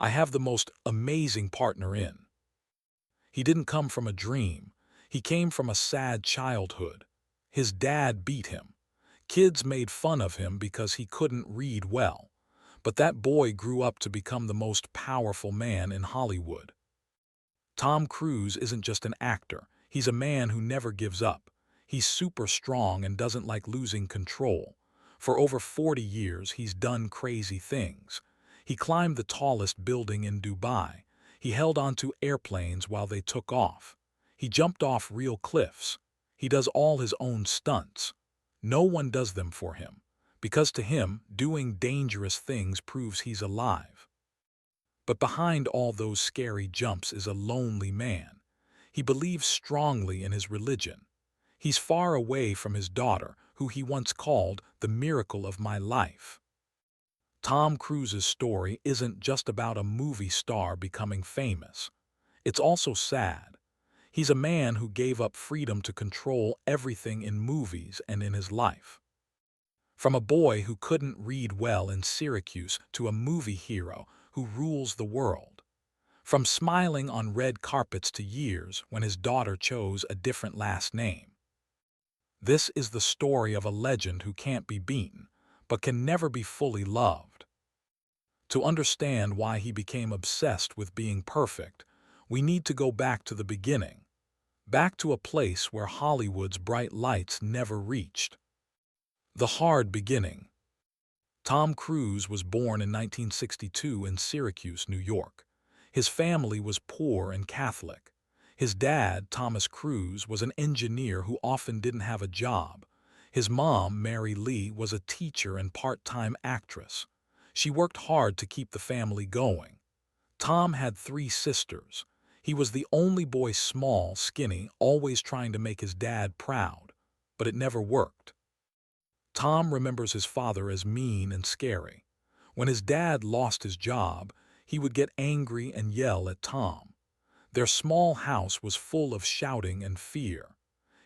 I have the most amazing partner in. He didn't come from a dream. He came from a sad childhood. His dad beat him. Kids made fun of him because he couldn't read well. But that boy grew up to become the most powerful man in Hollywood. Tom Cruise isn't just an actor. He's a man who never gives up. He's super strong and doesn't like losing control. For over 40 years, he's done crazy things. He climbed the tallest building in Dubai. He held onto airplanes while they took off. He jumped off real cliffs. He does all his own stunts. No one does them for him, because to him, doing dangerous things proves he's alive. But behind all those scary jumps is a lonely man. He believes strongly in his religion. He's far away from his daughter, who he once called the miracle of my life. Tom Cruise's story isn't just about a movie star becoming famous. It's also sad. He's a man who gave up freedom to control everything in movies and in his life. From a boy who couldn't read well in Syracuse to a movie hero who rules the world. From smiling on red carpets to years when his daughter chose a different last name. This is the story of a legend who can't be beaten, but can never be fully loved. To understand why he became obsessed with being perfect, we need to go back to the beginning, back to a place where Hollywood's bright lights never reached. The hard beginning. Tom Cruise was born in 1962 in Syracuse, New York. His family was poor and Catholic. His dad, Thomas Cruise, was an engineer who often didn't have a job. His mom, Mary Lee, was a teacher and part-time actress. She worked hard to keep the family going. Tom had 3 sisters. He was the only boy, small, skinny, always trying to make his dad proud. But it never worked. Tom remembers his father as mean and scary. When his dad lost his job, he would get angry and yell at Tom. Their small house was full of shouting and fear.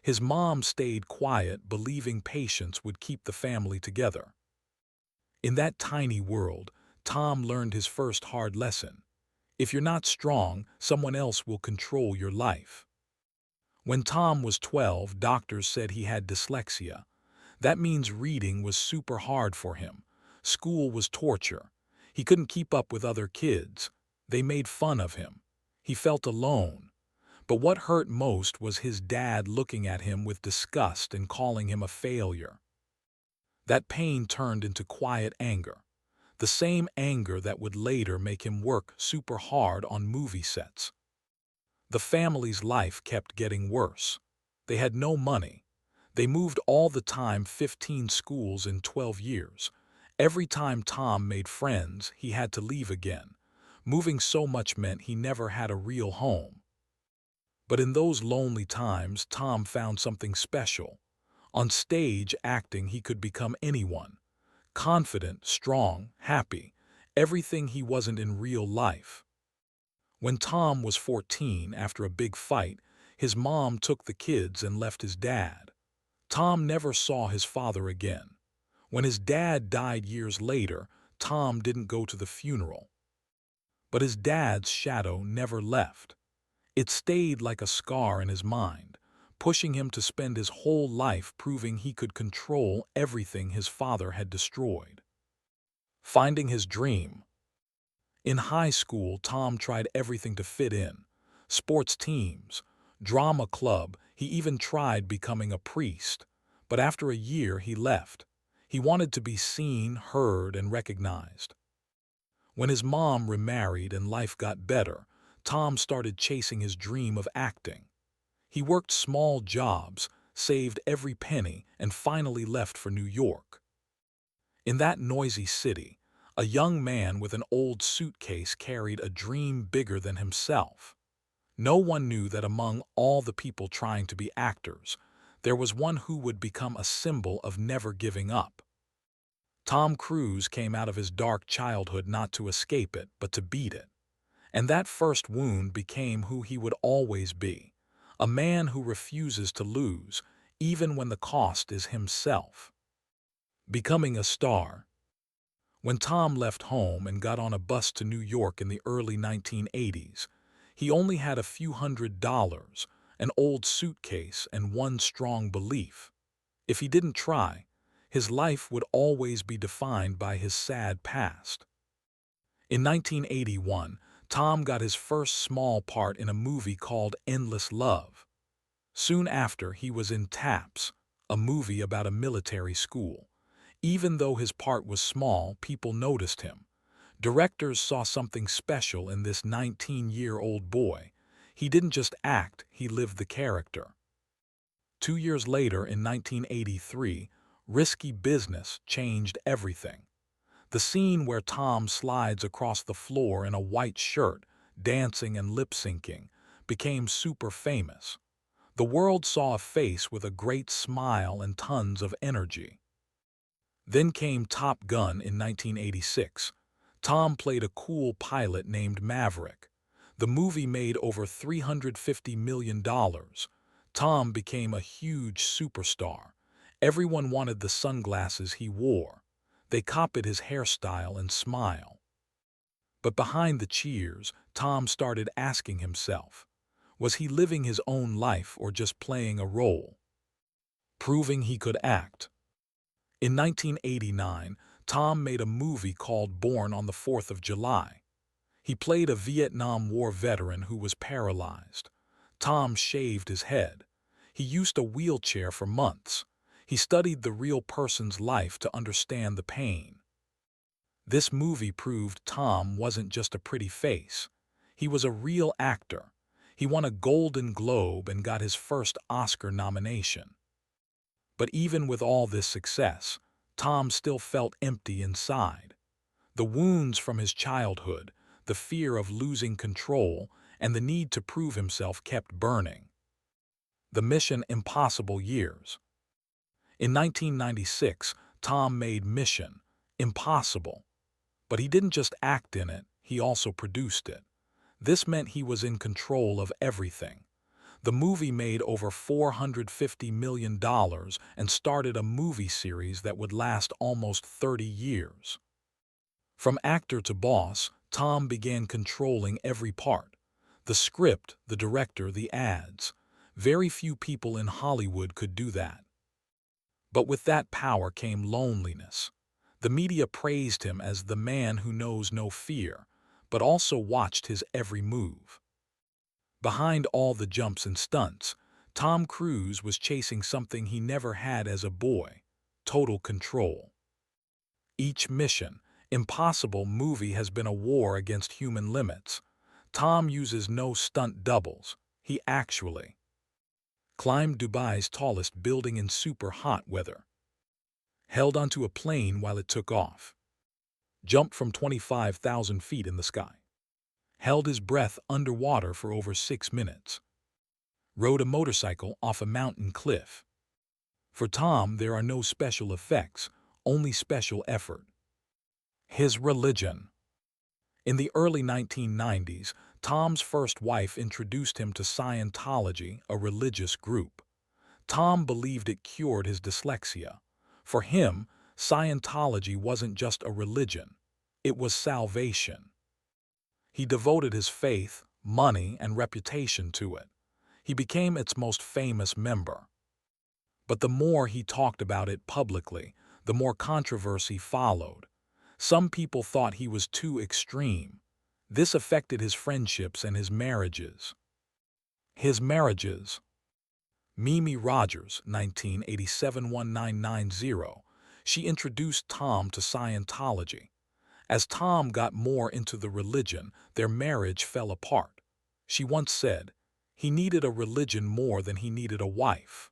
His mom stayed quiet, believing patience would keep the family together. In that tiny world, Tom learned his first hard lesson. If you're not strong, someone else will control your life. When Tom was 12, doctors said he had dyslexia. That means reading was super hard for him. School was torture. He couldn't keep up with other kids. They made fun of him. He felt alone. But what hurt most was his dad looking at him with disgust and calling him a failure. That pain turned into quiet anger. The same anger that would later make him work super hard on movie sets. The family's life kept getting worse. They had no money. They moved all the time, 15 schools in 12 years. Every time Tom made friends, he had to leave again. Moving so much meant he never had a real home. But in those lonely times, Tom found something special. On stage, acting, he could become anyone. Confident, strong, happy. Everything he wasn't in real life. When Tom was 14, after a big fight, his mom took the kids and left his dad. Tom never saw his father again. When his dad died years later, Tom didn't go to the funeral. But his dad's shadow never left. It stayed like a scar in his mind, pushing him to spend his whole life proving he could control everything his father had destroyed. Finding his dream. In high school, Tom tried everything to fit in. Sports teams, drama club, he even tried becoming a priest. But after a year, he left. He wanted to be seen, heard, and recognized. When his mom remarried and life got better, Tom started chasing his dream of acting. He worked small jobs, saved every penny, and finally left for New York. In that noisy city, a young man with an old suitcase carried a dream bigger than himself. No one knew that among all the people trying to be actors, there was one who would become a symbol of never giving up. Tom Cruise came out of his dark childhood not to escape it, but to beat it. And that first wound became who he would always be, a man who refuses to lose, even when the cost is himself. Becoming a star. When Tom left home and got on a bus to New York in the early 1980s, he only had a few $100s, an old suitcase, and one strong belief. If he didn't try, his life would always be defined by his sad past. In 1981, Tom got his first small part in a movie called Endless Love. Soon after, he was in Taps, a movie about a military school. Even though his part was small, people noticed him. Directors saw something special in this 19-year-old boy. He didn't just act, he lived the character. 2 years later, in 1983, Risky Business changed everything. The scene where Tom slides across the floor in a white shirt, dancing and lip-syncing, became super famous. The world saw a face with a great smile and tons of energy. Then came Top Gun in 1986. Tom played a cool pilot named Maverick. The movie made over $350 million. Tom became a huge superstar. Everyone wanted the sunglasses he wore. They copied his hairstyle and smile. But behind the cheers, Tom started asking himself, was he living his own life or just playing a role? Proving he could act. In 1989, Tom made a movie called Born on the 4th of July. He played a Vietnam War veteran who was paralyzed. Tom shaved his head. He used a wheelchair for months. He studied the real person's life to understand the pain. This movie proved Tom wasn't just a pretty face. He was a real actor. He won a Golden Globe and got his first Oscar nomination. But even with all this success, Tom still felt empty inside. The wounds from his childhood, the fear of losing control, and the need to prove himself kept burning. The Mission Impossible years. In 1996, Tom made Mission Impossible. But he didn't just act in it, he also produced it. This meant he was in control of everything. The movie made over $450 million and started a movie series that would last almost 30 years. From actor to boss, Tom began controlling every part. The script, the director, the ads. Very few people in Hollywood could do that. But with that power came loneliness. The media praised him as the man who knows no fear, but also watched his every move. Behind all the jumps and stunts, Tom Cruise was chasing something he never had as a boy: total control. Each Mission Impossible movie has been a war against human limits. Tom uses no stunt doubles. He actually climbed Dubai's tallest building in super hot weather, held onto a plane while it took off, jumped from 25,000 feet in the sky, held his breath underwater for over 6 minutes, rode a motorcycle off a mountain cliff. For Tom, there are no special effects, only special effort. His religion. In the early 1990s, Tom's first wife introduced him to Scientology, a religious group. Tom believed it cured his dyslexia. For him, Scientology wasn't just a religion, it was salvation. He devoted his faith, money, and reputation to it. He became its most famous member. But the more he talked about it publicly, the more controversy followed. Some people thought he was too extreme. This affected his friendships and his marriages. His marriages. Mimi Rogers, 1987-1990, she introduced Tom to Scientology. As Tom got more into the religion, their marriage fell apart. She once said, he needed a religion more than he needed a wife.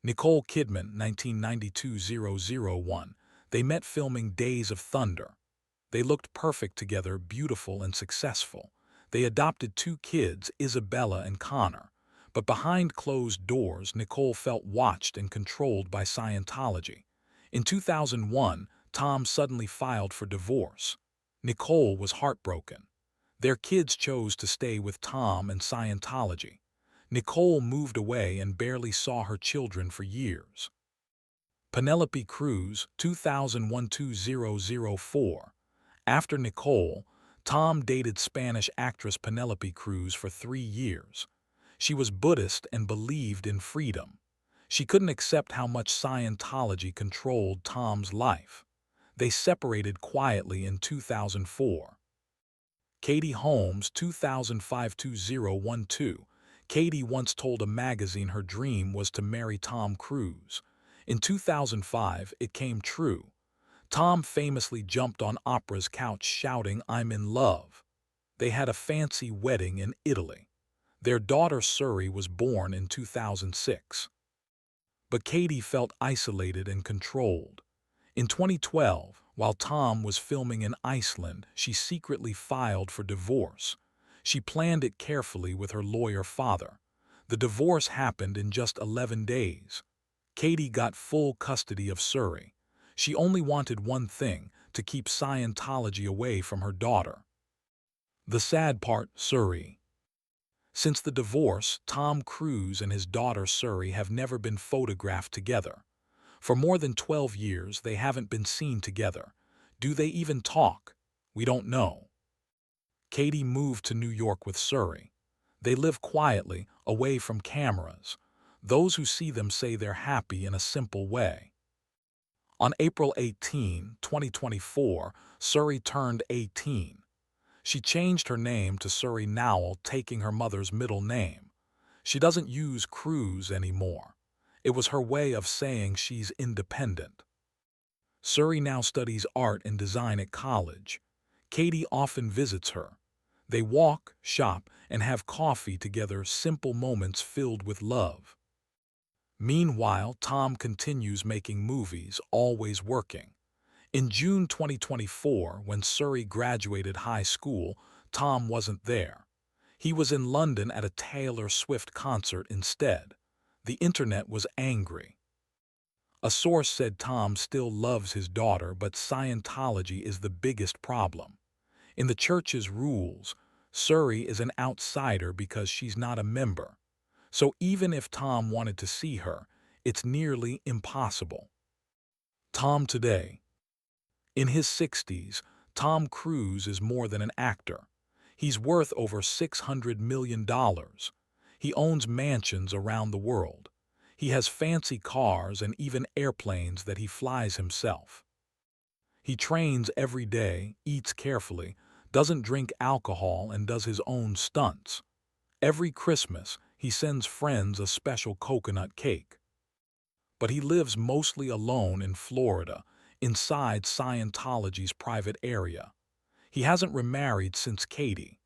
Nicole Kidman, 1992-001, they met filming Days of Thunder. They looked perfect together, beautiful and successful. They adopted 2 kids, Isabella and Connor. But behind closed doors, Nicole felt watched and controlled by Scientology. In 2001, Tom suddenly filed for divorce. Nicole was heartbroken. Their kids chose to stay with Tom and Scientology. Nicole moved away and barely saw her children for years. Penelope Cruz, 2001-2004. After Nicole, Tom dated Spanish actress Penelope Cruz for 3 years. She was Buddhist and believed in freedom. She couldn't accept how much Scientology controlled Tom's life. They separated quietly in 2004. Katie Holmes, 2005-2012. Katie once told a magazine her dream was to marry Tom Cruise. In 2005, it came true. Tom famously jumped on Oprah's couch shouting, "I'm in love." They had a fancy wedding in Italy. Their daughter Suri was born in 2006. But Katie felt isolated and controlled. In 2012, while Tom was filming in Iceland, she secretly filed for divorce. She planned it carefully with her lawyer father. The divorce happened in just 11 days. Katie got full custody of Suri. She only wanted one thing, to keep Scientology away from her daughter. The sad part, Suri. Since the divorce, Tom Cruise and his daughter Suri have never been photographed together. For more than 12 years, they haven't been seen together. Do they even talk? We don't know. Katie moved to New York with Suri. They live quietly, away from cameras. Those who see them say they're happy in a simple way. On April 18, 2024, Suri turned 18. She changed her name to Suri Nowell, taking her mother's middle name. She doesn't use Cruz anymore. It was her way of saying she's independent. Suri now studies art and design at college. Katie often visits her. They walk, shop, and have coffee together, simple moments filled with love. Meanwhile, Tom continues making movies, always working. In June 2024, when Suri graduated high school, Tom wasn't there. He was in London at a Taylor Swift concert instead. The internet was angry. A source said Tom still loves his daughter, but Scientology is the biggest problem. In the church's rules, Suri is an outsider because she's not a member. So even if Tom wanted to see her, it's nearly impossible. Tom today. In his 60s, Tom Cruise is more than an actor. He's worth over $600 million. He owns mansions around the world. He has fancy cars and even airplanes that he flies himself. He trains every day, eats carefully, doesn't drink alcohol, and does his own stunts. Every Christmas, he sends friends a special coconut cake. But he lives mostly alone in Florida, inside Scientology's private area. He hasn't remarried since Katie.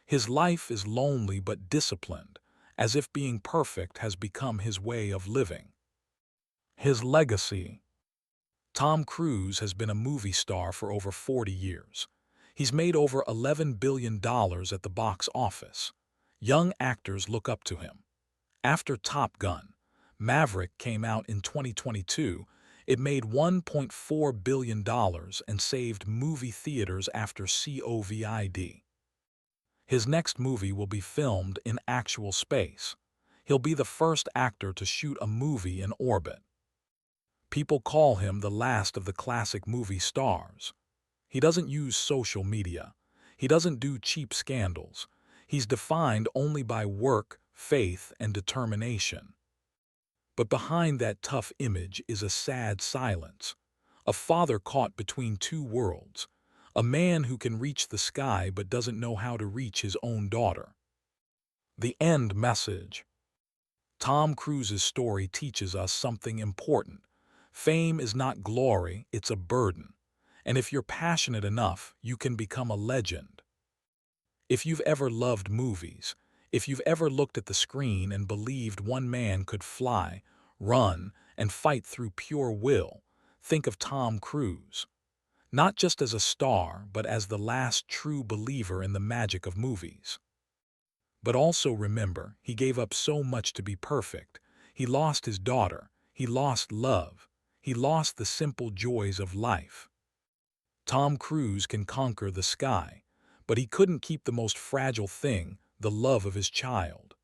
His life is lonely but disciplined, as if being perfect has become his way of living. His legacy. Tom Cruise has been a movie star for over 40 years. He's made over $11 billion at the box office. Young actors look up to him. After Top Gun, Maverick came out in 2022, it made $1.4 billion and saved movie theaters after COVID. His next movie will be filmed in actual space. He'll be the first actor to shoot a movie in orbit. People call him the last of the classic movie stars. He doesn't use social media. He doesn't do cheap scandals. He's defined only by work, faith, and determination. But behind that tough image is a sad silence. A father caught between two worlds. A man who can reach the sky but doesn't know how to reach his own daughter. The end message. Tom Cruise's story teaches us something important. Fame is not glory, it's a burden. And if you're passionate enough, you can become a legend. If you've ever loved movies, if you've ever looked at the screen and believed one man could fly, run, and fight through pure will, think of Tom Cruise. Not just as a star, but as the last true believer in the magic of movies. But also remember, he gave up so much to be perfect. He lost his daughter. He lost love. He lost the simple joys of life. Tom Cruise can conquer the sky, but he couldn't keep the most fragile thing, the love of his child.